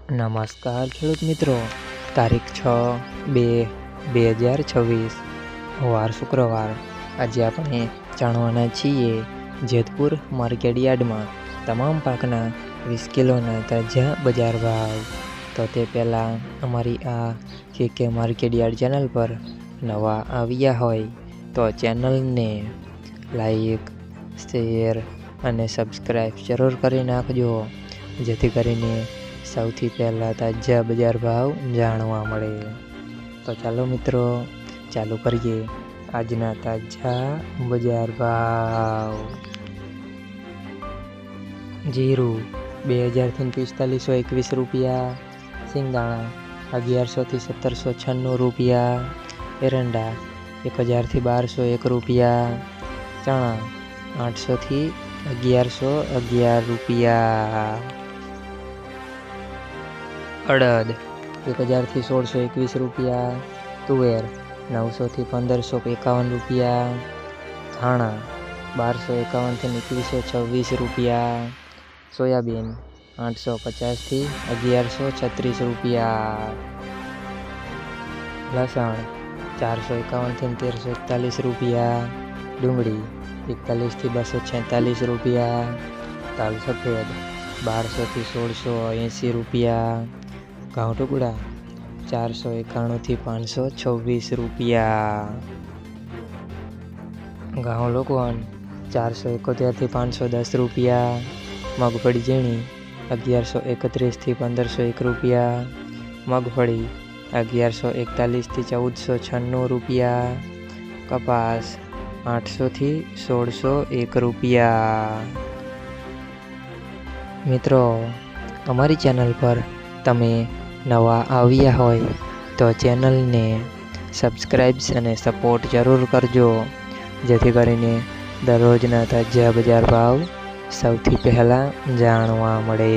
નમસ્કાર ખેડૂત મિત્રો, તારીખ 6/2/2026 વાર શુક્રવાર। આજે આપણે જાણવાના છીએ જેતપુર માર્કેટ યાર્ડમાં તમામ પાકના 20 કિલોના તાજા બજાર ભાવ। તો તે પહેલાં અમારી આ કે માર્કેટ યાર્ડ ચેનલ પર નવા આવ્યા હોય તો ચેનલને લાઈક, શેર અને સબસ્ક્રાઈબ જરૂર કરી નાખજો, જેથી કરીને સૌથી પહેલાં તાજા બજાર ભાવ જાણવા મળે। તો ચાલો મિત્રો, ચાલુ કરીએ આજના તાજા બજાર ભાવ। જીરું 2000થી 4521 રૂપિયા, સિંગદાણા 1100થી 1796 રૂપિયા, એરંડા 1000થી 1201 રૂપિયા, ચણા 800થી 1111 રૂપિયા, અડદ 1000થી 1621 રૂપિયા, તુવેર 900થી 1551 રૂપિયા, ધાણા 1251થી 2126 રૂપિયા, સોયાબીન 850થી 1136 રૂપિયા, લસણ 451થી 1341 રૂપિયા, ડુંગળી 41થી 246 રૂપિયા, તલ સફેદ 1200થી 1680 રૂપિયા, ઘઉં ટુકડા 491થી 526 રૂપિયા, ઘઉં લોકવન 471થી 510 રૂપિયા, મગફળી ઝીણી 1131થી 1501 રૂપિયા, મગફળી 1141થી 1496 રૂપિયા, કપાસ 800થી 1601 રૂપિયા। મિત્રો, અમારી ચેનલ પર તમે નવા આવ્યા હોય તો ચેનલને સબસ્ક્રાઈબ અને સપોર્ટ જરૂર કરજો, જેથી કરીને દરરોજના તાજા બજાર ભાવ સૌથી પહેલાં જાણવા મળે।